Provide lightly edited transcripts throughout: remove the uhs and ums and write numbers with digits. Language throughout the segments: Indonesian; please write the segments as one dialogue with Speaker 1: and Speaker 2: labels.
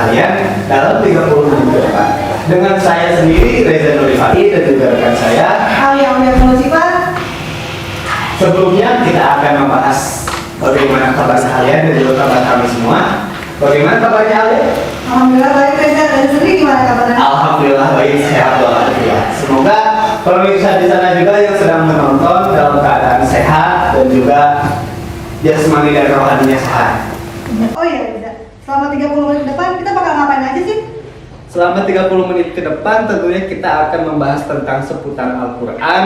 Speaker 1: kalian dalam 30 menit ke depan. Dengan saya sendiri, Reza Nurifai, dan juga rekan saya,
Speaker 2: yang Sifat.
Speaker 1: Sebelumnya kita akan membahas bagaimana kabar kalian dan juga kabar kami semua. Bagaimana kabarnya Ale?
Speaker 2: Alhamdulillah baik, Reza. Dan sendiri gimana kabarnya?
Speaker 1: Alhamdulillah baik, sehat walafiat. Semoga pemirsa di sana juga yang sedang menonton dalam keadaan sehat dan juga jasmani dan rohaninya sehat.
Speaker 2: Oh iya, Reza. Selama 30 menit ke depan kita bakal ngapain aja sih?
Speaker 1: Selama 30 menit ke depan tentunya kita akan membahas tentang seputar Al-Quran,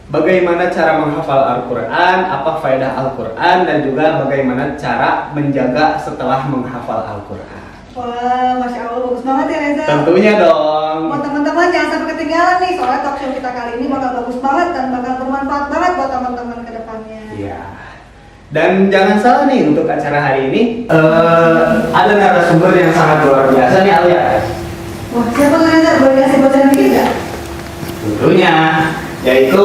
Speaker 1: bagaimana cara menghafal Al-Quran, apa faedah Al-Quran, dan juga bagaimana cara menjaga setelah menghafal Al-Quran.
Speaker 2: Wah, Masya Allah, bagus banget ya Reza.
Speaker 1: Tentunya dong.
Speaker 2: Buat teman-teman jangan sampai ketinggalan nih, soalnya talk show kita kali ini bakal bagus banget dan bakal bermanfaat banget buat teman-teman ke depannya.
Speaker 1: Iya. Dan jangan salah nih, untuk acara hari ini ada narasumber yang sangat luar biasa nih Alia.
Speaker 2: Wah, siapa tuh Reza? Boleh kasih bocoran dikit nggak?
Speaker 1: Tentunya, yaitu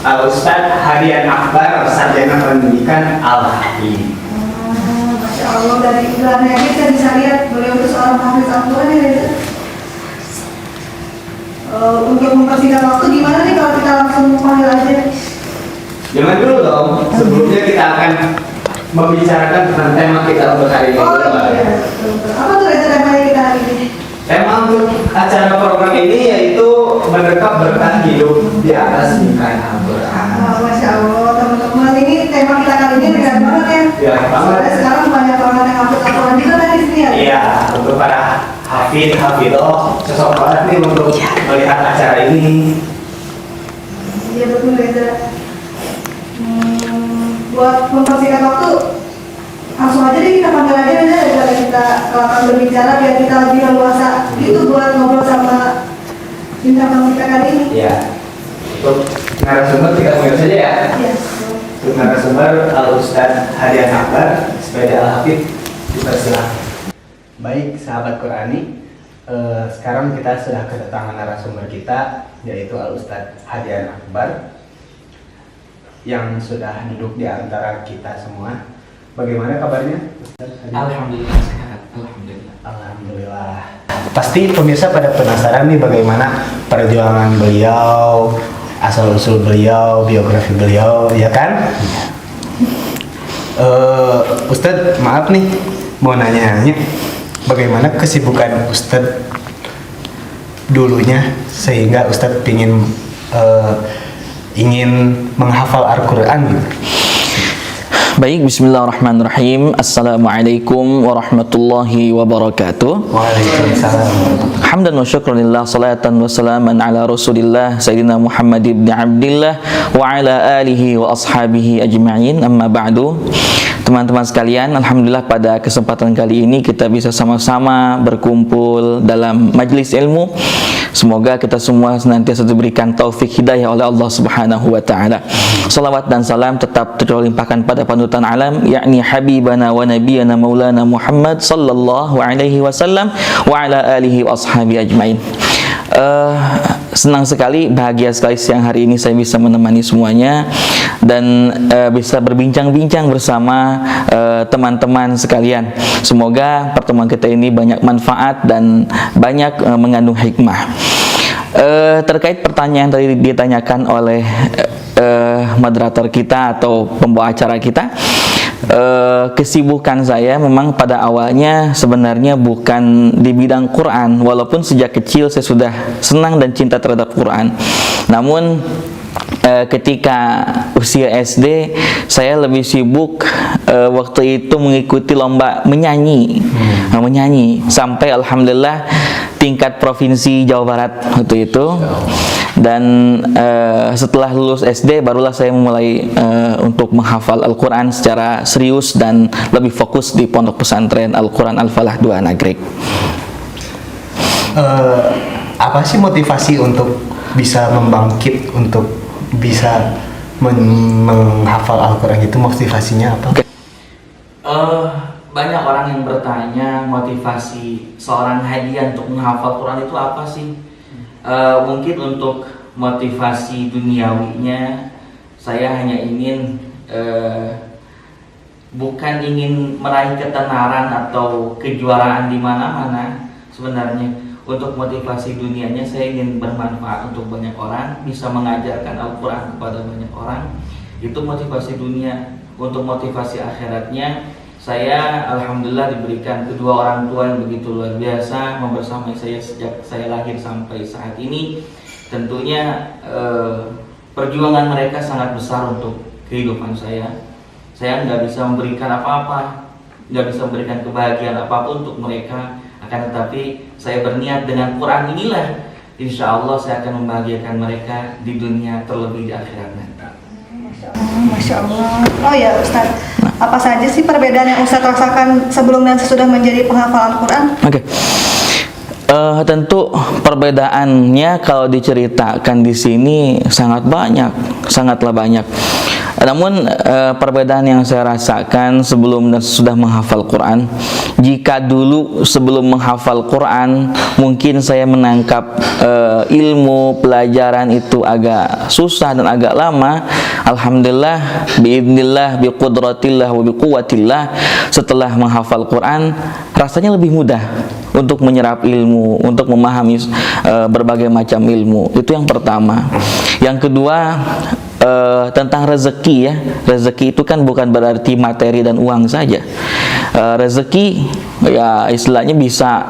Speaker 1: Al-Ustadz Hadian Akbar, Sarjana Pendidikan Al-Hakim.
Speaker 2: Masya Allah, dari iklannya aja kita bisa lihat beliau itu seorang hafiz Al-Quran ya Reza. Untuk mempersingkat waktu gimana nih kalau kita langsung panggil aja?
Speaker 1: Jangan dulu dong, sebelumnya kita akan membicarakan tentang tema kita untuk hari ini.
Speaker 2: Oh iya, apa tuh Reza temanya kita hari ini?
Speaker 1: Tema untuk acara program ini yaitu mendekat berkah hidup di atas bingkai Al-Quran.
Speaker 2: Masya Allah, teman-teman, ini tema kita kali ini berat banget ya.
Speaker 1: Ya, banget.
Speaker 2: Soalnya sekarang banyak banget yang hafid Al-Quran juga kan di sini ya.
Speaker 1: Iya, untuk para hafidoh, cocok banget nih untuk melihat acara ini.
Speaker 2: Iya betul Reza. Buat mempersingkat waktu, langsung aja deh kita panggil aja Reza daripada kita kelamaan berbicara biar kita lebih leluasa gitu buat ngobrol sama bintang tamu kita kali ini.
Speaker 1: Iya. Untuk narasumber kita panggil saja ya.
Speaker 2: Iya.
Speaker 1: Untuk narasumber Al-Ustadz Hadian Akbar, sepeda Al-Hafid, dipersilakan. Baik sahabat Qurani, sekarang kita sudah kedatangan narasumber kita, yaitu Al-Ustadz Hadian Akbar yang sudah duduk di antara kita semua. Bagaimana kabarnya?
Speaker 3: Alhamdulillah sehat. Alhamdulillah.
Speaker 1: Alhamdulillah. Pasti pemirsa pada penasaran nih bagaimana perjuangan beliau, asal-usul beliau, biografi beliau, ya kan? Ustadz, maaf nih, mau nanya-nanya, bagaimana kesibukan Ustadz dulunya sehingga Ustadz ingin menghafal Al-Quran gitu?
Speaker 3: Baik, bismillahirrahmanirrahim. Assalamualaikum warahmatullahi wabarakatuh.
Speaker 1: Waalaikumsalam.
Speaker 3: Hamdan wa syukranillah, salatan wa salaman ala rasulillah Sayyidina Muhammad ibn Abdillah wa ala alihi wa ashabihi ajma'in, amma ba'du. Teman-teman sekalian, alhamdulillah pada kesempatan kali ini kita bisa sama-sama berkumpul dalam majelis ilmu. Semoga kita semua senantiasa diberikan taufik hidayah oleh Allah Subhanahu wa taala. Salawat dan salam tetap terlimpahkan pada panutan alam, yakni habibana wa nabiyana maulana Muhammad sallallahu alaihi wasallam wa ala alihi wa ashabi ajmain. Senang sekali, bahagia sekali siang hari ini saya bisa menemani semuanya dan bisa berbincang-bincang bersama teman-teman sekalian. Semoga pertemuan kita ini banyak manfaat dan banyak mengandung hikmah. Terkait pertanyaan tadi ditanyakan oleh moderator kita atau pembawa acara kita, kesibukan saya memang pada awalnya sebenarnya bukan di bidang Quran, walaupun sejak kecil saya sudah senang dan cinta terhadap Quran. Namun ketika usia SD saya lebih sibuk waktu itu mengikuti lomba menyanyi, sampai alhamdulillah tingkat provinsi Jawa Barat waktu itu. Dan setelah lulus SD barulah saya mulai untuk menghafal Al-Quran secara serius dan lebih fokus di pondok pesantren Al-Quran Al-Falah 2 Nagreg.
Speaker 1: Apa sih motivasi untuk bisa membangkit, untuk bisa menghafal Al-Quran itu, motivasinya apa?
Speaker 3: Banyak orang yang bertanya motivasi seorang hadiah untuk menghafal Quran itu apa sih? Mungkin untuk motivasi duniawinya saya hanya ingin bukan ingin meraih ketenaran atau kejuaraan di mana-mana. Sebenarnya untuk motivasi dunianya saya ingin bermanfaat untuk banyak orang, bisa mengajarkan Al-Quran kepada banyak orang. Itu motivasi dunia. Untuk motivasi akhiratnya, saya alhamdulillah diberikan kedua orang tua yang begitu luar biasa, membersamai saya sejak saya lahir sampai saat ini. Tentunya perjuangan mereka sangat besar untuk kehidupan saya. Saya nggak bisa memberikan apa-apa, nggak bisa memberikan kebahagiaan apapun untuk mereka. Akan tetapi saya berniat dengan Quran inilah, insya Allah saya akan membahagiakan mereka di dunia terlebih di akhirat nanti.
Speaker 2: Masya Allah. Oh ya Ustaz, apa saja sih perbedaan yang Ustaz rasakan sebelum dan sesudah menjadi penghafal Al-Quran?
Speaker 3: Oke. Tentu perbedaannya kalau diceritakan di sini sangat banyak, sangatlah banyak. Namun perbedaan yang saya rasakan sebelum dan sudah menghafal Quran, jika dulu sebelum menghafal Quran mungkin saya menangkap ilmu pelajaran itu agak susah dan agak lama, alhamdulillah biidznillah biqudratillah wa biquwatillah, setelah menghafal Quran rasanya lebih mudah untuk menyerap ilmu, untuk memahami berbagai macam ilmu. Itu yang pertama. Yang kedua, tentang rezeki ya. Rezeki itu kan bukan berarti materi dan uang saja. Rezeki ya istilahnya bisa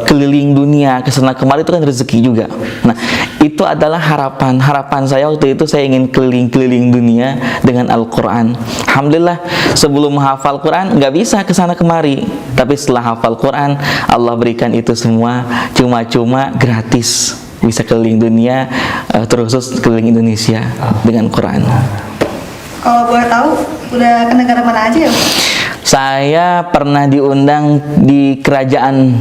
Speaker 3: keliling dunia kesana kemari, itu kan rezeki juga. Nah, itu adalah harapan saya waktu itu. Saya ingin keliling-keliling dunia dengan Al-Quran. Alhamdulillah sebelum menghafal Quran nggak bisa kesana kemari, tapi setelah hafal Quran Allah berikan itu semua cuma-cuma gratis, bisa keliling dunia, terkhusus keliling Indonesia dengan Quran.
Speaker 2: Kalau boleh tahu, udah ke negara mana aja ya?
Speaker 3: Saya pernah diundang di kerajaan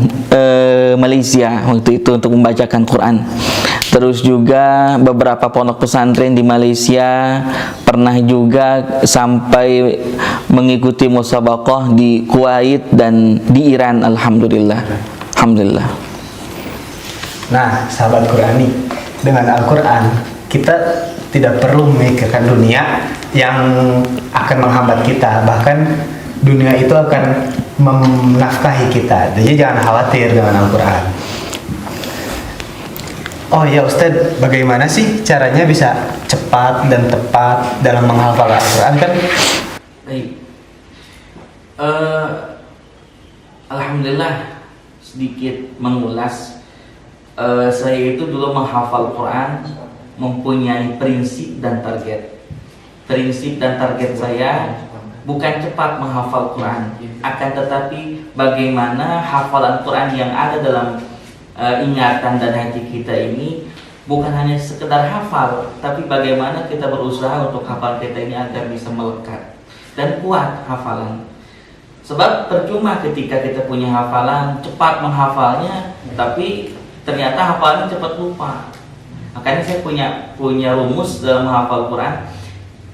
Speaker 3: Malaysia waktu itu untuk membacakan Quran. Terus juga beberapa pondok pesantren di Malaysia, pernah juga sampai mengikuti musabaqah di Kuwait dan di Iran. Alhamdulillah. Alhamdulillah.
Speaker 1: Nah, sahabat Qurani, dengan Al-Quran kita tidak perlu memikirkan dunia yang akan menghambat kita, bahkan dunia itu akan menafkahi kita. Jadi jangan khawatir dengan Al-Quran. Oh ya Ustadz, bagaimana sih caranya bisa cepat dan tepat dalam menghafal Al-Quran kan?
Speaker 3: Baik. Alhamdulillah sedikit mengulas. Saya itu dulu menghafal Quran mempunyai prinsip dan target. Prinsip dan target saya bukan cepat menghafal Quran, akan tetapi bagaimana hafalan Quran yang ada dalam ingatan dan hati kita ini bukan hanya sekedar hafal, tapi bagaimana kita berusaha untuk hafal kita ini agar bisa melekat dan kuat hafalan. Sebab percuma ketika kita punya hafalan, cepat menghafalnya, tapi ternyata hafalannya cepat lupa. Makanya saya punya rumus dalam menghafal Quran.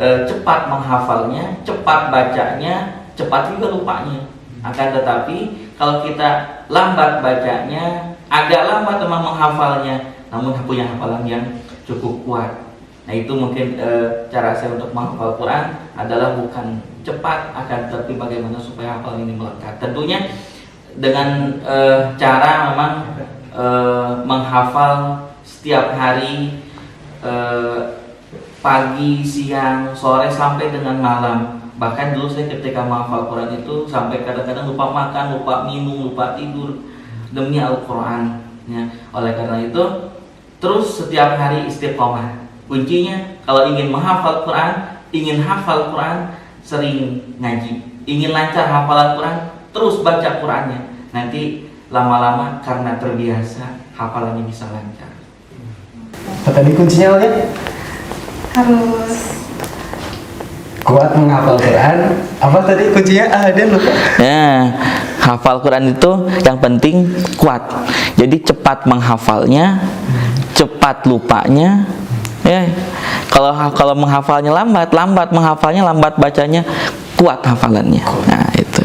Speaker 3: Cepat menghafalnya, cepat bacanya, cepat juga lupanya. Akan tetapi kalau kita lambat bacanya, agak lambat memang menghafalnya, namun punya hafalan yang cukup kuat. Nah itu mungkin cara saya untuk menghafal Quran adalah bukan cepat, akan tetapi bagaimana supaya hafalan ini melekat. Tentunya dengan cara memang menghafal setiap hari, pagi, siang, sore sampai dengan malam. Bahkan dulu saya ketika menghafal Quran itu sampai kadang-kadang lupa makan, lupa minum, lupa tidur demi Al-Quran ya. Oleh karena itu terus setiap hari istiqomah. Kuncinya kalau ingin menghafal Quran, ingin hafal Quran, sering ngaji. Ingin lancar hafalan Quran, terus baca Qurannya. Nanti lama-lama karena terbiasa hafalannya bisa lancar.
Speaker 1: Apa tadi kuncinya ya?
Speaker 2: Harus
Speaker 1: Kuat menghafal Quran. Apa tadi kuncinya? Dan lupa.
Speaker 3: Ya, hafal Quran itu yang penting kuat. Jadi cepat menghafalnya, cepat lupanya. Ya, kalau menghafalnya lambat menghafalnya, lambat bacanya, kuat hafalannya. Nah itu.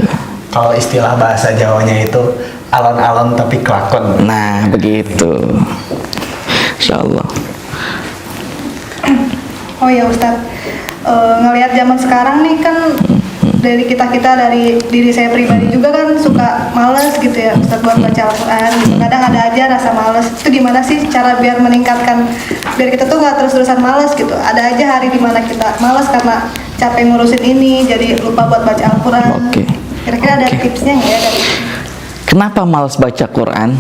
Speaker 1: Kalau istilah bahasa Jawanya itu alon-alon tapi kelakon.
Speaker 3: Nah begitu. Insyaallah.
Speaker 2: Oh ya Ustadz, ngelihat zaman sekarang nih kan dari dari diri saya pribadi juga kan suka males gitu ya Ustaz buat baca Al-Quran gitu. Kadang ada aja rasa males. Itu gimana sih cara biar meningkatkan, biar kita tuh nggak terus-terusan males gitu. Ada aja hari dimana kita males karena capek ngurusin ini, jadi lupa buat baca Al-Quran. Kira-kira ada tipsnya nggak ya dari?
Speaker 3: Kenapa malas baca Quran?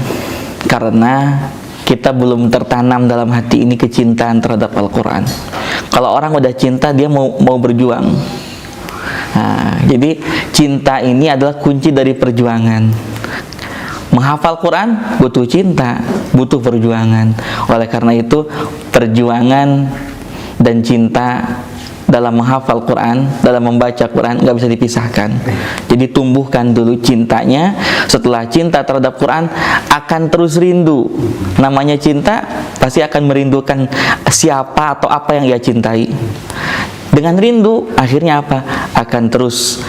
Speaker 3: Karena kita belum tertanam dalam hati ini kecintaan terhadap Al-Quran. Kalau orang udah cinta, dia mau berjuang. Nah, jadi cinta ini adalah kunci dari perjuangan. Menghafal Quran butuh cinta, butuh perjuangan. Oleh karena itu, perjuangan dan cinta dalam menghafal Quran, dalam membaca Quran nggak bisa dipisahkan. Jadi tumbuhkan dulu cintanya. Setelah cinta terhadap Quran, akan terus rindu. Namanya cinta pasti akan merindukan siapa atau apa yang ia cintai. Dengan rindu, akhirnya apa? Akan terus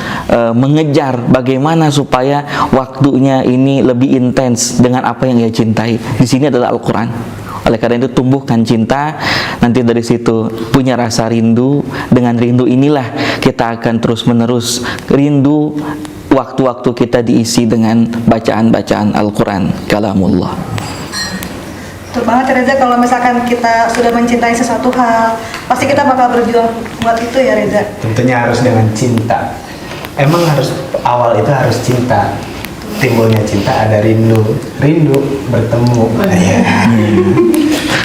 Speaker 3: mengejar bagaimana supaya waktunya ini lebih intens dengan apa yang ia cintai. Di sini adalah Al-Quran. Oleh karena itu tumbuhkan cinta, nanti dari situ punya rasa rindu. Dengan rindu inilah kita akan terus menerus rindu, waktu-waktu kita diisi dengan bacaan-bacaan Al-Quran, kalamullah.
Speaker 2: Betul banget Reza, kalau misalkan kita sudah mencintai sesuatu hal, pasti kita bakal berjuang buat itu ya Reza.
Speaker 1: Tentunya harus dengan cinta. Emang harus awal itu harus cinta. Timbulnya cinta ada rindu bertemu.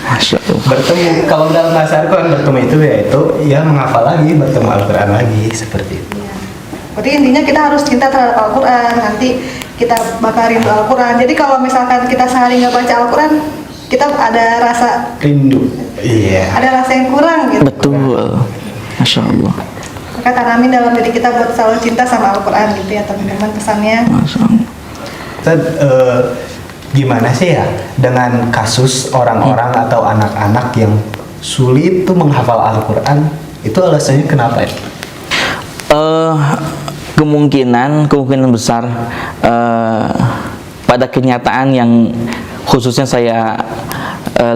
Speaker 3: Masya Allah.
Speaker 1: Bertemu, kalau dalam bahasa Al-Quran bertemu itu yaitu ya menghafal lagi, bertemu Al-Quran lagi, seperti itu.
Speaker 2: Berarti intinya kita harus cinta terhadap Al-Quran, nanti kita bakal rindu Al-Quran. Jadi kalau misalkan kita sehari nggak baca Al-Quran, kita ada rasa
Speaker 1: Rindu. Iya.
Speaker 2: ada rasa yang kurang gitu.
Speaker 3: Betul. Masya Allah.
Speaker 2: Maka tanamin dalam diri kita buat selalu cinta sama Al-Quran gitu ya teman-teman, pesannya.
Speaker 3: Masya Allah.
Speaker 1: Gimana sih ya dengan kasus orang-orang atau anak-anak yang sulit tuh menghafal Al-Quran? Itu alasannya kenapa ya?
Speaker 3: Kemungkinan besar pada kenyataan yang khususnya saya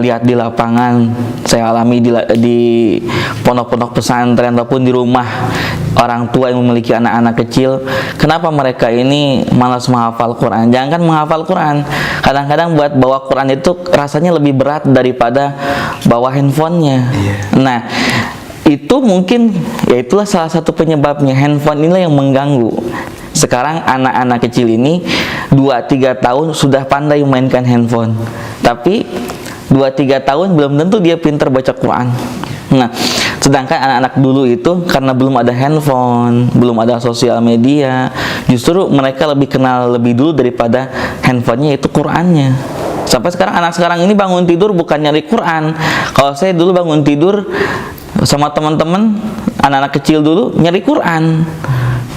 Speaker 3: lihat di lapangan, saya alami di pondok-pondok pesantren ataupun di rumah orang tua yang memiliki anak-anak kecil. Kenapa mereka ini malas menghafal Quran? Jangan menghafal Quran, kadang-kadang buat bawa Quran itu rasanya lebih berat daripada bawa handphonenya. Nah, itu mungkin ya itulah salah satu penyebabnya. Handphone inilah yang mengganggu. Sekarang anak-anak kecil ini 2-3 tahun sudah pandai memainkan handphone, tapi 2-3 tahun belum tentu dia pintar baca Quran. Nah, sedangkan anak-anak dulu itu karena belum ada handphone, belum ada sosial media, justru mereka lebih kenal lebih dulu daripada handphonenya, itu Qurannya. Sampai sekarang anak sekarang ini bangun tidur bukan nyari Quran. Kalau saya dulu bangun tidur sama teman-teman, anak-anak kecil dulu nyari Quran,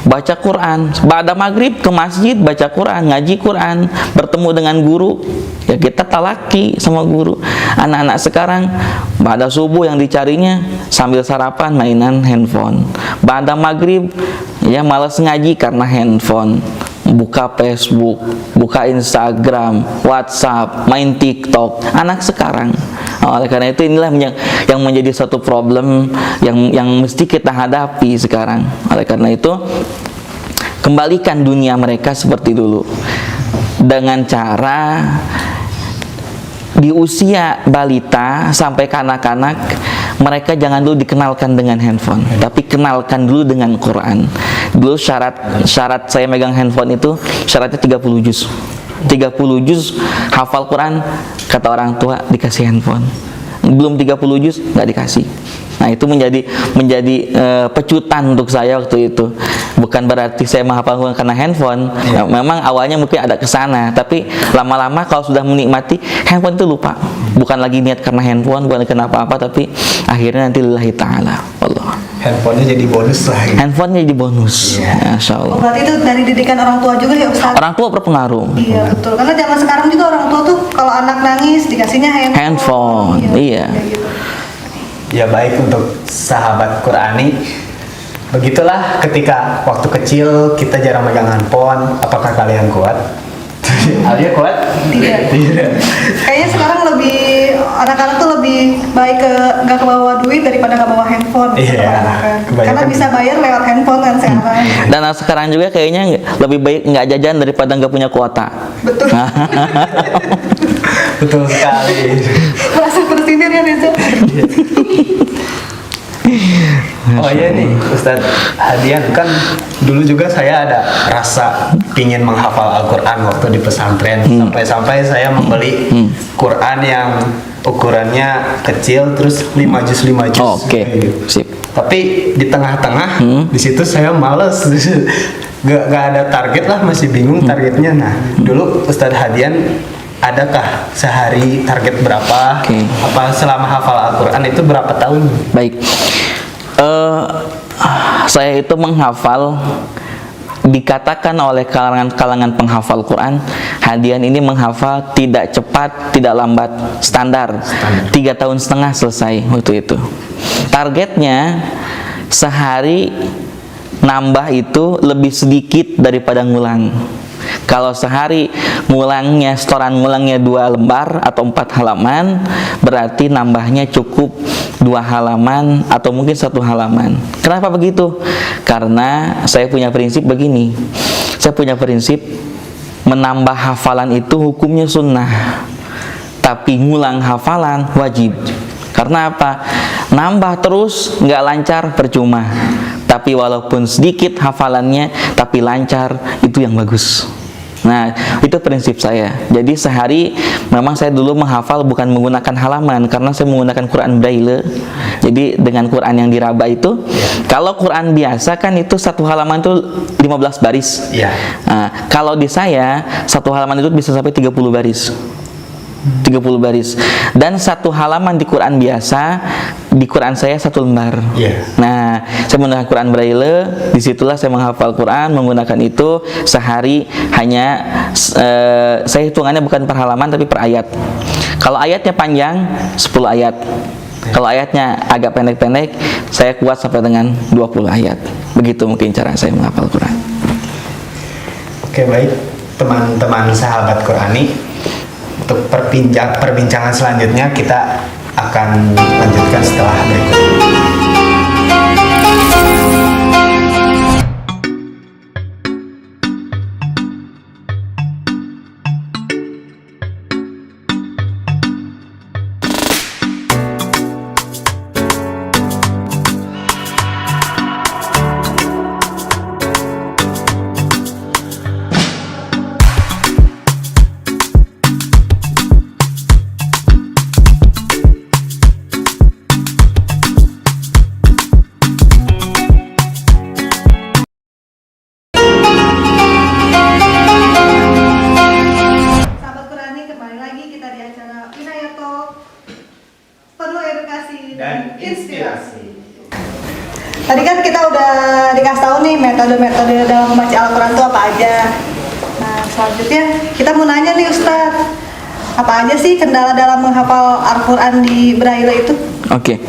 Speaker 3: baca Quran. Ba'da maghrib ke masjid baca Quran, ngaji Quran, bertemu dengan guru, ya kita talaki sama guru. Anak-anak sekarang ba'da subuh yang dicarinya sambil sarapan mainan handphone. Ba'da maghrib ya malas ngaji karena handphone, buka Facebook, buka Instagram, WhatsApp, main TikTok. Anak sekarang. Oleh karena itu inilah yang menjadi satu problem yang mesti kita hadapi sekarang. Oleh karena itu kembalikan dunia mereka seperti dulu dengan cara di usia balita sampai kanak-kanak mereka jangan dulu dikenalkan dengan handphone, tapi kenalkan dulu dengan Quran. Dulu syarat saya megang handphone itu syaratnya 30 juz. 30 juz hafal Quran, kata orang tua dikasih handphone. Belum 30 juz nggak dikasih. Nah, itu menjadi pecutan untuk saya waktu itu. Bukan berarti saya menghafal Quran karena handphone. Nah, memang awalnya mungkin ada kesana, tapi lama-lama kalau sudah menikmati handphone itu lupa. Bukan lagi niat karena handphone, bukan kenapa apa, tapi akhirnya nanti lillahi ta'ala. Allah.
Speaker 1: Handphonenya jadi bonus lah.
Speaker 3: Handphonenya jadi bonus. Masya Allah.
Speaker 2: Berarti itu dari didikan orang tua juga ya Ustaz?
Speaker 3: Orang tua berpengaruh.
Speaker 2: Iya betul, karena zaman sekarang juga orang tua tuh kalau anak nangis dikasihnya handphone.
Speaker 3: Iya.
Speaker 2: Gitu.
Speaker 1: Ya baik, untuk sahabat Qurani, begitulah ketika waktu kecil kita jarang megang handphone. Apakah kalian kuat? Alia kuat?
Speaker 2: Tidak. Kayaknya sekarang lebih anak-anak tuh lebih baik nggak kebawa duit daripada nggak bawa handphone.
Speaker 1: Iya,
Speaker 2: kebanyakan.
Speaker 1: kebanyakan.
Speaker 2: Karena bisa bayar lewat handphone kan sekarang.
Speaker 3: Dan sekarang juga kayaknya lebih baik nggak jajan daripada nggak punya kuota.
Speaker 2: Betul.
Speaker 1: Betul sekali.
Speaker 2: Merasa tersindir ya Reza.
Speaker 1: Oh iya nih Ustadz Hadian, kan dulu juga saya ada rasa pingin menghafal Al-Quran waktu di pesantren. Sampai-sampai saya membeli Quran yang ukurannya kecil, terus 5 juz 5 juz.
Speaker 3: Oke, sip.
Speaker 1: Tapi di tengah-tengah di situ saya males. Gak ada target lah, masih bingung targetnya. Nah dulu Ustadz Hadian, adakah sehari target berapa?
Speaker 3: Oke.
Speaker 1: Apa selama hafal Al-Quran itu berapa tahun?
Speaker 3: Baik. Saya itu menghafal, dikatakan oleh kalangan penghafal Quran, Hadian ini menghafal tidak cepat, tidak lambat, standar. 3,5 tahun selesai waktu itu. Targetnya sehari nambah itu lebih sedikit daripada ngulang. Kalau sehari setoran ngulangnya 2 lembar atau 4 halaman, berarti nambahnya cukup 2 halaman atau mungkin 1 halaman. Kenapa begitu? Karena saya punya prinsip begini. Saya punya prinsip menambah hafalan itu hukumnya sunnah, tapi ngulang hafalan wajib. Karena apa? Nambah terus nggak lancar percuma. Tapi walaupun sedikit hafalannya tapi lancar, itu yang bagus. Nah, itu prinsip saya. Jadi sehari memang saya dulu menghafal bukan menggunakan halaman, karena saya menggunakan Quran Braille. Jadi dengan Quran yang diraba itu, kalau Quran biasa kan itu 1 halaman itu 15 baris.
Speaker 1: Iya.
Speaker 3: Nah, kalau di saya 1 halaman itu bisa sampai 30 baris. 30 baris. Dan 1 halaman di Quran biasa, di Quran saya 1 lembar. Nah, saya menggunakan Quran Braille, disitulah saya menghafal Quran menggunakan itu sehari. Hanya saya hitungannya bukan per halaman tapi per ayat. Kalau ayatnya panjang 10 ayat. Kalau ayatnya agak pendek-pendek, saya kuat sampai dengan 20 ayat. Begitu mungkin cara saya menghafal Quran.
Speaker 1: Oke, baik teman-teman sahabat Qurani, untuk perbincangan selanjutnya kita akan lanjutkan setelah berikut ini.
Speaker 2: Sahabat Qurani, kembali lagi kita di acara Inayah Talk, penuh edukasi dan inspirasi. Tadi kan kita udah dikasih tahu nih metode-metode dalam membaca Al-Quran itu apa aja. Nah, selanjutnya kita mau nanya nih Ustadz, apa aja sih kendala dalam menghafal Al-Quran di Braille itu?
Speaker 3: Oke.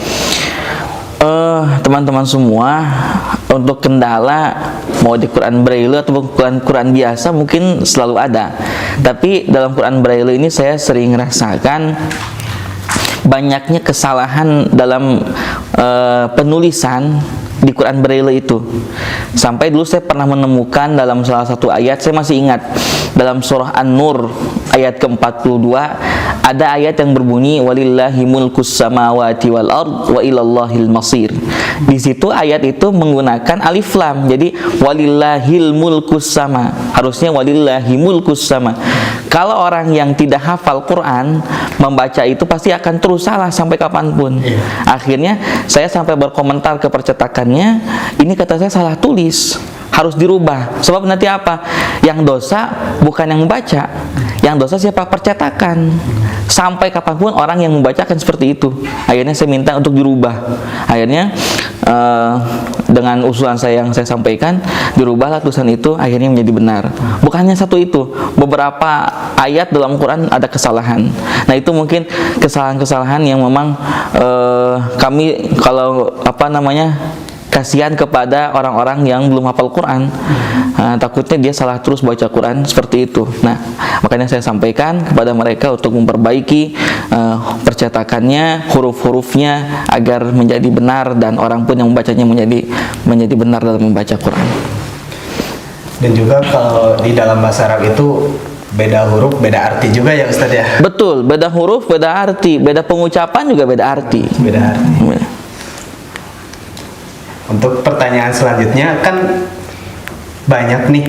Speaker 3: Teman-teman semua, untuk kendala mau di Quran Braille atau Quran biasa mungkin selalu ada. Tapi dalam Quran Braille ini saya sering rasakan banyaknya kesalahan dalam penulisan di Quran Braille itu. Sampai dulu saya pernah menemukan dalam salah satu ayat, saya masih ingat, dalam surah An-Nur ayat ke-42 ada ayat yang berbunyi walillahi mulkus samawati wal ard wa ilallahil masir. Di situ ayat itu menggunakan alif lam. Jadi walillahil mulkus sama, harusnya walillahi mulkus sama. Kalau orang yang tidak hafal Quran membaca itu pasti akan terus salah sampai kapanpun. Akhirnya saya sampai berkomentar ke percetakannya, ini kata saya salah tulis, harus dirubah. Sebab nanti apa? Yang dosa bukan yang membaca, yang dosa siapa? Percetakan. Sampai kapanpun orang yang membaca akan seperti itu. Akhirnya saya minta untuk dirubah. Akhirnya dengan usulan saya yang saya sampaikan, dirubahlah tulisan itu, akhirnya menjadi benar. Bukannya satu itu, beberapa ayat dalam Quran ada kesalahan. Nah, itu mungkin kesalahan-kesalahan yang memang kami kalau kasihan kepada orang-orang yang belum hafal Quran. Takutnya dia salah terus baca Quran seperti itu. Nah, makanya saya sampaikan kepada mereka untuk memperbaiki percetakannya, huruf-hurufnya agar menjadi benar dan orang pun yang membacanya menjadi benar dalam membaca Quran.
Speaker 1: Dan juga kalau di dalam bahasa Arab itu beda huruf, beda arti juga ya Ustadz ya?
Speaker 3: Betul, beda huruf, beda arti, beda pengucapan juga beda arti.
Speaker 1: Beda arti. Untuk pertanyaan selanjutnya, kan banyak nih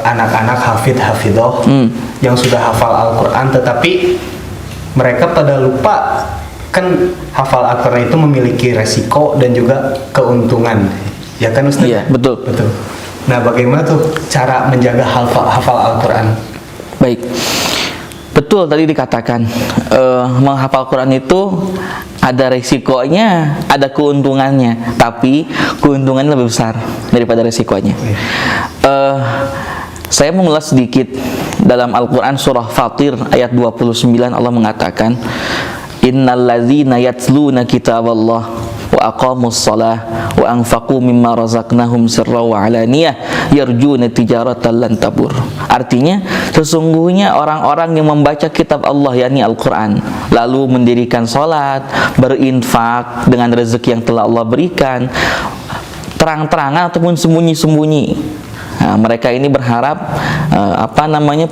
Speaker 1: anak-anak hafidhoh yang sudah hafal Al-Quran, tetapi mereka pada lupa kan hafal Al-Quran itu memiliki resiko dan juga keuntungan, ya kan Ustaz?
Speaker 3: Iya, betul.
Speaker 1: Betul. Nah, bagaimana tuh cara menjaga hafal Al-Quran?
Speaker 3: Baik, betul tadi dikatakan menghafal Quran itu ada resikonya, ada keuntungannya, tapi keuntungannya lebih besar daripada resikonya. Saya mengulas sedikit dalam Al-Quran surah Fatir ayat 29. Allah mengatakan, innalladzina yatluna kitaballah wa aqamus shalah wa anfaqu mimma razaqnahum sirra wa alaniyah yarjuna tijaratan lan tabur. Artinya, sesungguhnya orang-orang yang membaca kitab Allah, yakni Al-Quran, lalu mendirikan salat, berinfak dengan rezeki yang telah Allah berikan, terang-terangan ataupun sembunyi-sembunyi. Nah, mereka ini berharap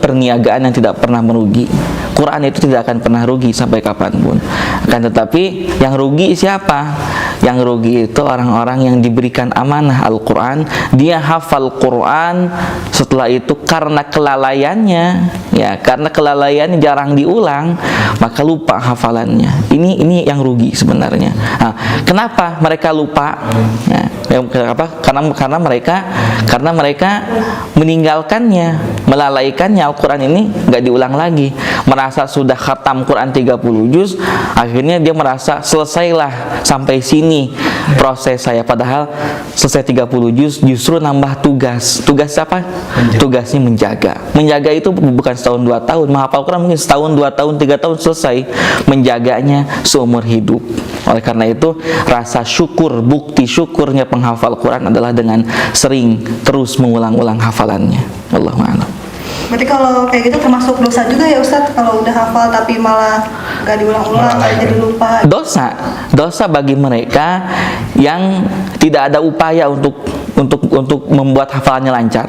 Speaker 3: perniagaan yang tidak pernah merugi. Quran itu tidak akan pernah rugi sampai kapanpun. Akan tetapi yang rugi siapa? Yang rugi itu orang-orang yang diberikan amanah Al-Quran, dia hafal Quran, setelah itu karena kelalaiannya, karena kelalaiannya jarang diulang, maka lupa hafalannya. Ini yang rugi sebenarnya. Nah, kenapa mereka lupa? Karena mereka meninggalkannya, melalaikannya. Al-Quran ini nggak diulang lagi. Merasa sudah khatam Quran 30 juz, akhirnya dia merasa selesailah sampai sini proses saya, padahal selesai 30 juz justru nambah tugas. Tugas apa? Tugasnya menjaga. Menjaga itu bukan setahun 2 tahun. Menghafal Quran mungkin setahun, 2 tahun, 3 tahun selesai. Menjaganya seumur hidup. Oleh karena itu, rasa syukur, bukti syukurnya penghafal Quran adalah dengan sering terus mengulang-ulang hafalannya. Wallahu a'lam.
Speaker 2: Berarti kalau kayak gitu termasuk dosa juga ya Ustadz, kalau udah hafal tapi malah gak diulang-ulang, jadi lupa. Dosa bagi mereka yang tidak ada upaya untuk membuat hafalannya lancar.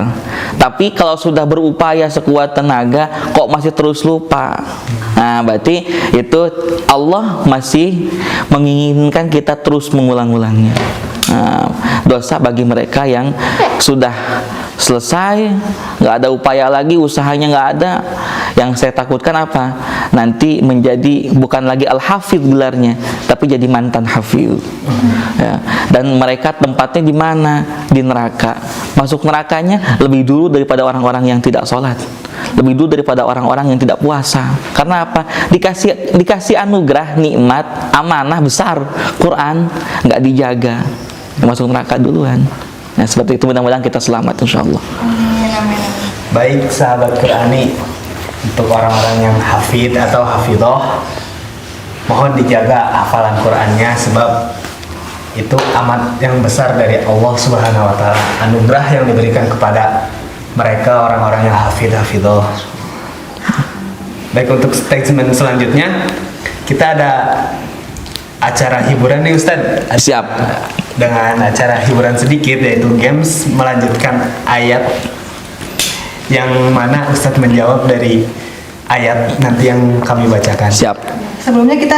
Speaker 2: Tapi kalau sudah berupaya sekuat tenaga kok masih terus lupa, nah berarti itu Allah masih menginginkan kita terus mengulang-ulangnya. Dosa bagi mereka yang sudah selesai, nggak ada upaya lagi, usahanya nggak ada. Yang saya takutkan apa? Nanti menjadi bukan lagi al-hafidh gelarnya, tapi jadi mantan hafidh. Dan mereka tempatnya di mana? Di neraka. Masuk nerakanya lebih dulu daripada orang-orang yang tidak sholat, lebih dulu daripada orang-orang yang tidak puasa. Karena apa? Dikasih anugerah, nikmat, amanah besar, Quran nggak dijaga, masuk neraka duluan. Nah, seperti itu, mudah-mudahan kita selamat insyaallah. Amin.
Speaker 1: Baik sahabat Qurani, untuk orang-orang yang hafid atau hafidhoh, mohon dijaga hafalan Qurannya, sebab itu amat yang besar dari Allah Subhanahu wa taala, anugerah yang diberikan kepada mereka orang-orang yang hafidhoh. Baik, untuk statement selanjutnya kita ada acara hiburan nih Ustadz.
Speaker 3: Siap.
Speaker 1: Dengan acara hiburan sedikit, yaitu games melanjutkan ayat, yang mana Ustadz menjawab dari ayat nanti yang kami bacakan.
Speaker 3: Siap.
Speaker 2: Sebelumnya kita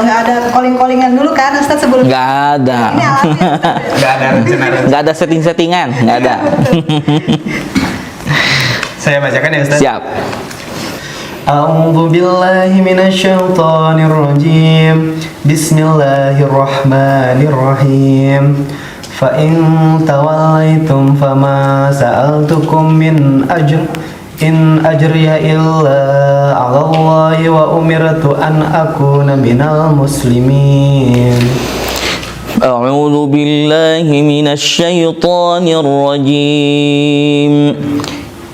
Speaker 2: nggak ada calling-callingan dulu kan Ustadz sebelumnya?
Speaker 3: Nggak ada.
Speaker 2: Ini alatnya Ustadz.
Speaker 1: Nggak ada rencana.
Speaker 3: Nggak ada setting-settingan, nggak ada.
Speaker 1: Saya bacakan ya Ustadz.
Speaker 3: Siap.
Speaker 1: A'udzu billahi minasyaitonir rajim. Bismillahirrahmanirrahim. Fa in tawallaitum fama sa'altukum min ajr in ajriya illa 'ala Allahi wa umirtu an akuna minal muslimin.
Speaker 3: A'udzu billahi minasyaitonir rajim.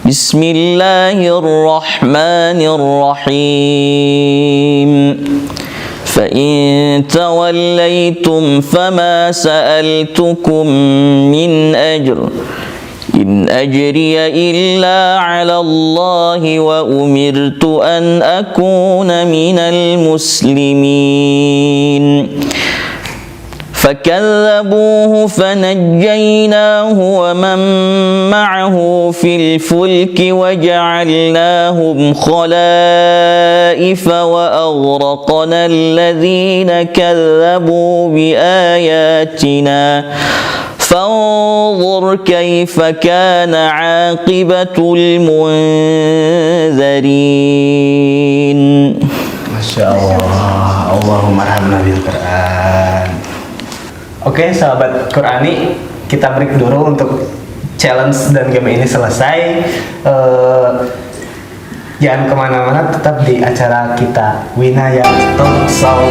Speaker 3: Bismillahirrahmanirrahim. فإن توليتم فما سألتكم من أجر إن أجري إلا على الله وأمرت أن أكون من المسلمين فكذبوه فنجيناه ومن معه في الفلك وجعلناهم خلائف وأغرقنا الذين كذبوا بآياتنا فانظر كيف كان عاقبة المنذرين.
Speaker 1: Masya Allah, Allahumma rahmna bil Quran. Oke, sahabat Qurani, kita break dulu untuk challenge dan game ini selesai. Jangan kemana-mana, tetap di acara kita Winaya Talk Show.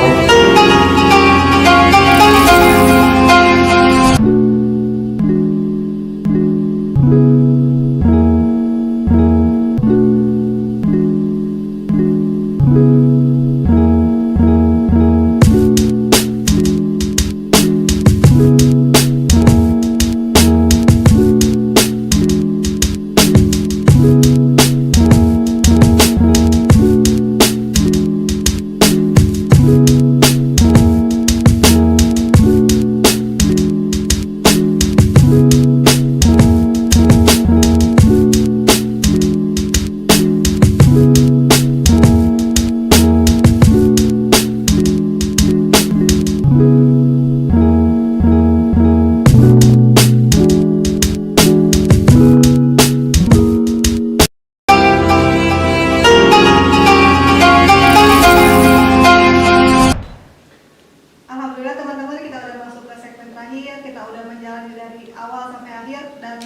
Speaker 2: Alhamdulillah teman-teman, kita udah masuk ke segmen terakhir. Kita udah menjalani dari awal sampai akhir dan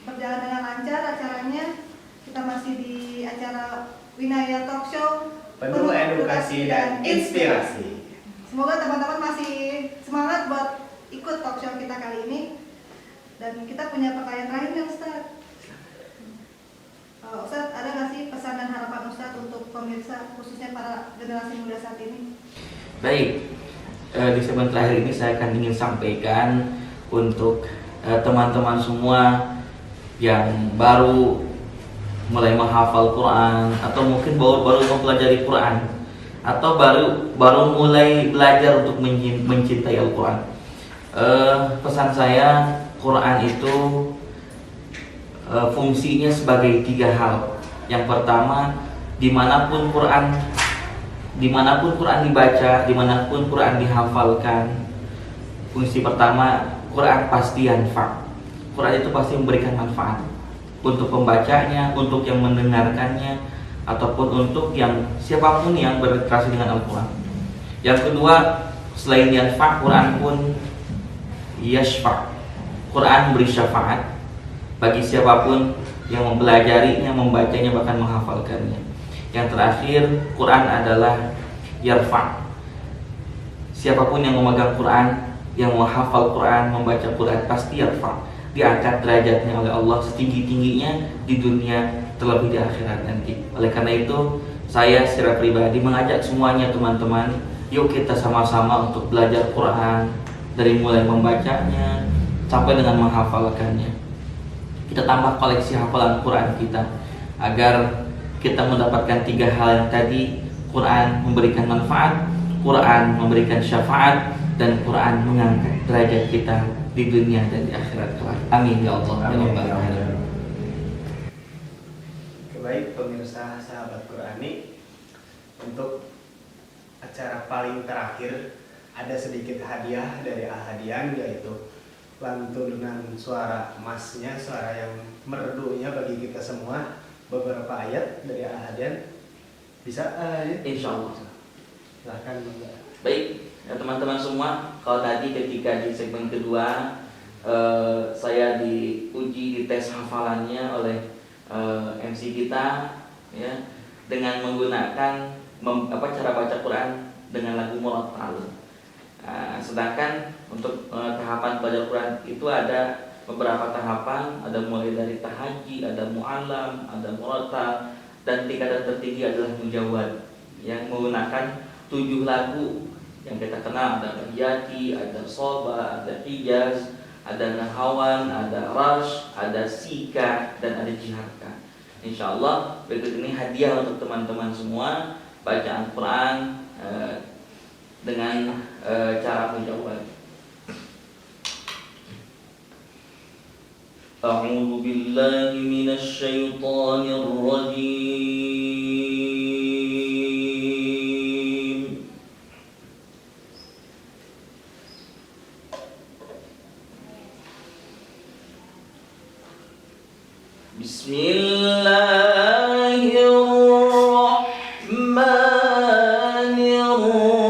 Speaker 2: berjalan dengan lancar acaranya. Kita masih di acara Winaya Talk Show,
Speaker 1: Penuh edukasi dan inspirasi.
Speaker 2: Semoga teman-teman masih semangat buat ikut talk show kita kali ini. Dan kita punya pertanyaan terakhir nih Ustadz. Ustadz, ada nggak sih pesan dan harapan Ustadz untuk pemirsa, khususnya para generasi muda saat ini?
Speaker 3: Baik, di segmen terakhir ini saya akan ingin sampaikan untuk teman-teman semua yang baru mulai menghafal Quran atau mungkin baru mempelajari Quran atau baru mulai belajar untuk mencintai Al-Quran. Pesan saya, Quran itu fungsinya sebagai 3 hal. Yang pertama, dimanapun Quran dibaca, dimanapun Quran dihafalkan, fungsi pertama, Quran pasti yanfa'. Quran itu pasti memberikan manfaat untuk pembacanya, untuk yang mendengarkannya, ataupun untuk yang siapapun yang berinteraksi dengan Al-Quran. Yang kedua, selain yanfa', Quran pun yashfa'. Quran beri syafaat bagi siapapun yang mempelajarinya, membacanya, bahkan menghafalkannya. Yang terakhir, Quran adalah yarfa'. Siapapun yang memegang Quran, yang menghafal Quran, membaca Quran, pasti yarfa', diangkat derajatnya oleh Allah setinggi-tingginya di dunia, terlebih di akhirat nanti. Oleh karena itu, saya secara pribadi mengajak semuanya teman-teman, yuk kita sama-sama untuk belajar Quran, dari mulai membacanya sampai dengan menghafalkannya. Kita tambah koleksi hafalan Quran kita agar kita mendapatkan 3 hal yang tadi. Quran memberikan manfaat, Quran memberikan syafaat, dan Quran mengangkat derajat kita di dunia dan di akhirat kelak. Amin ya Allah.
Speaker 1: Amin.
Speaker 3: Ya Rabbal Alamin.
Speaker 1: Baik pemirsa sahabat Qurani, untuk acara paling terakhir ada sedikit hadiah dari Ahadian, yaitu lantunan suara emasnya, suara yang merdunya bagi kita semua, beberapa ayat dari Ahadian. Bisa?
Speaker 3: Insya Allah.
Speaker 1: Silahkan.
Speaker 3: Baik, ya, teman-teman semua, kalau tadi ketika di segmen kedua saya diuji, dites hafalannya oleh MC kita, ya, dengan menggunakan cara baca Quran dengan lagu murattal. Sedangkan untuk tahapan belajar Quran itu ada beberapa tahapan, ada mulai dari tahajji, ada mu'allam, ada murattal, dan tingkatan tertinggi adalah mujawwad yang menggunakan 7 lagu yang kita kenal, ada Bahyati, ada Soba, ada Hijaz, ada Nahawan, ada Rash, ada Sika, dan ada Jiharka. Insyaallah berikut ini hadiah untuk teman-teman semua, bacaan Quran dengan cara menjawab. A'udzu billahi minasy syaithanir rajim. Bismillahirrahmanirrahim.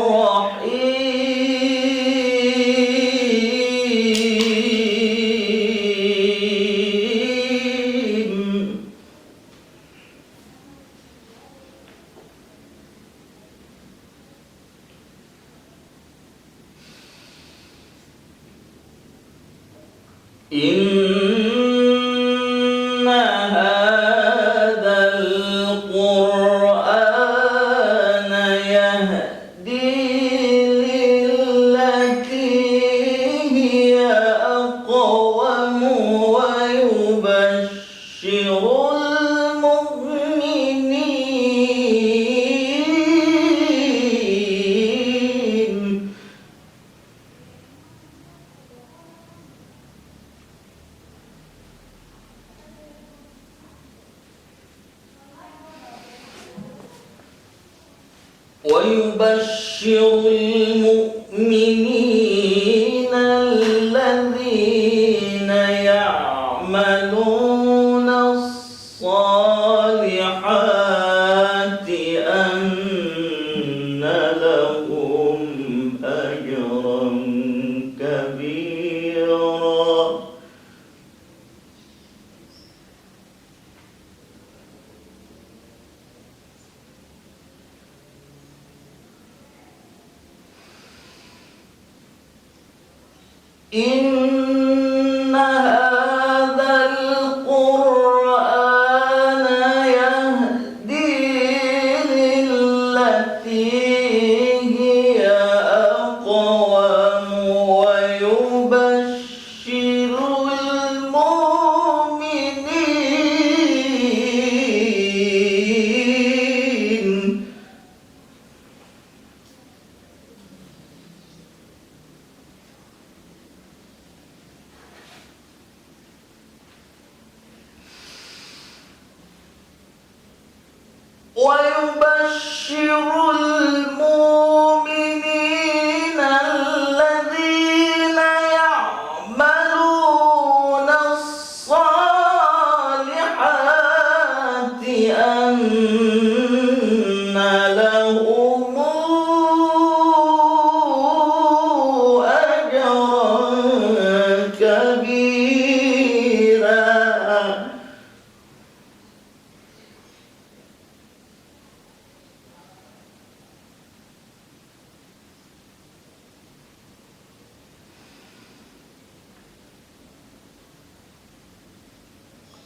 Speaker 3: Inna hadzal Qur'ana yahdi lillati hiya aqwam wa yubashshirul mu'minin. ويبشر المؤمنين الذين يعملون الصالحات أن لهم أجرا كبيرا. إن هذا القرآن يهدي للتي هي أقوم ويبشر المؤمنين الذين يعملون الصالحات أن لهم أجرا كبيرا.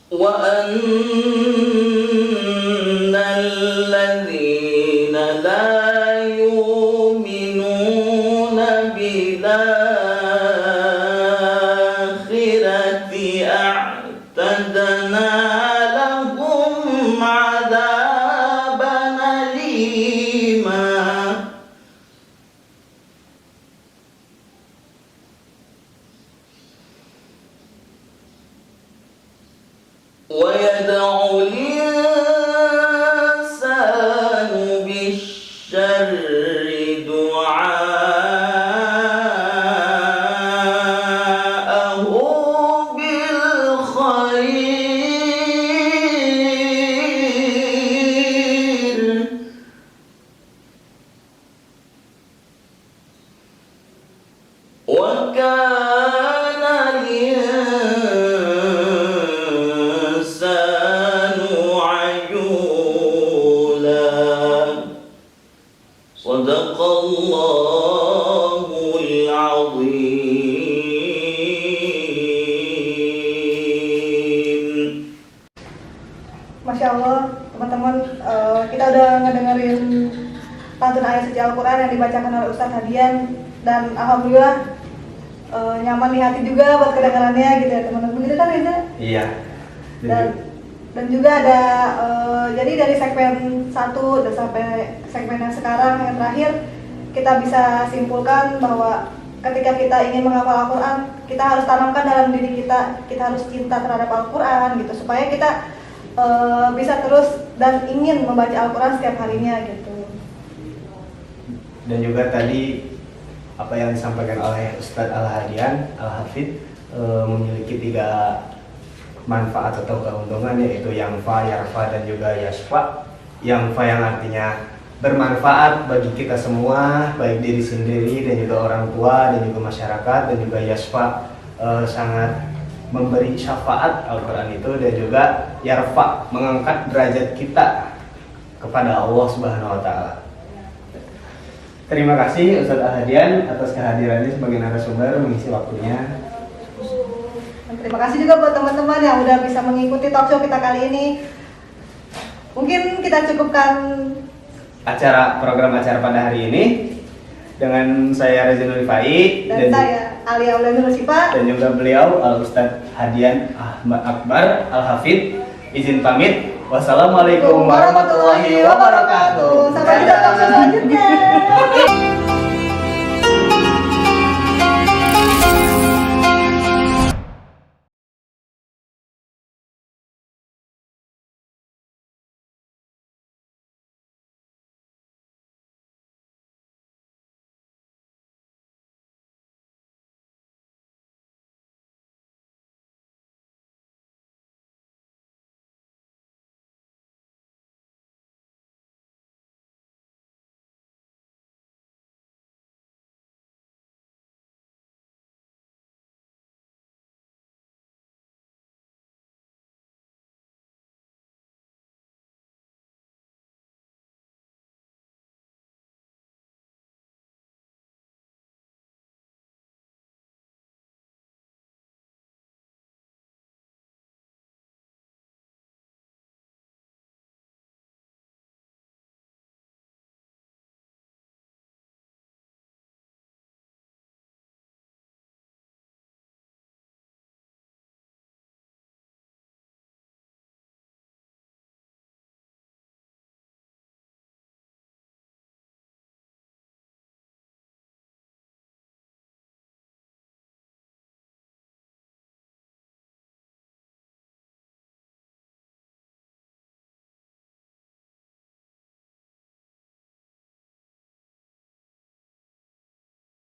Speaker 3: وأن الذين لا يؤمنون بالآخرة أعتدنا لهم عذابا أليما. ويدع الإنسان بالشر دعاءه بالخير. وكان الإنسان عجولا. صدق الله العظيم.
Speaker 2: Masya Allah teman-teman, kita udah ngedengerin lantunan ayat suci Al-Quran yang dibacakan oleh Ustadz Hadian, dan alhamdulillah nyaman di hati juga buat kedengarannya gitu ya teman-teman, gitu kan Reza?
Speaker 1: Iya.
Speaker 2: Dan juga ada jadi dari segmen 1 dan sampai segmen yang sekarang yang terakhir, kita bisa simpulkan bahwa ketika kita ingin menghafal Al-Quran, kita harus tanamkan dalam diri kita harus cinta terhadap Al-Quran gitu, supaya kita bisa terus dan ingin membaca Al-Quran setiap harinya gitu.
Speaker 1: Dan juga tadi apa yang disampaikan oleh Ustadz Al-Hadian, Al-Hafidh, memiliki 3 manfaat atau keuntungan, yaitu yang fa, yarfa, dan juga yasfa. Yang fa yang artinya bermanfaat bagi kita semua, baik diri sendiri dan juga orang tua dan juga masyarakat, dan juga yasfa sangat memberi syafaat Al-Quran itu, dan juga yarfa mengangkat derajat kita kepada Allah Subhanahu wa Ta'ala. Terima kasih Ustadz Al-Hadian atas kehadirannya sebagai narasumber mengisi waktunya.
Speaker 2: Dan terima kasih juga buat teman-teman yang udah bisa mengikuti talkshow kita kali ini. Mungkin kita cukupkan
Speaker 1: program acara pada hari ini dengan saya Reza Nurifai
Speaker 2: dan saya Alia Aulia Nursifa
Speaker 1: dan juga beliau Al-Ustadz Hadian Ahmad Akbar Al-Hafidh. Izin pamit. Wassalamualaikum warahmatullahi wabarakatuh.
Speaker 2: Sampai jumpa.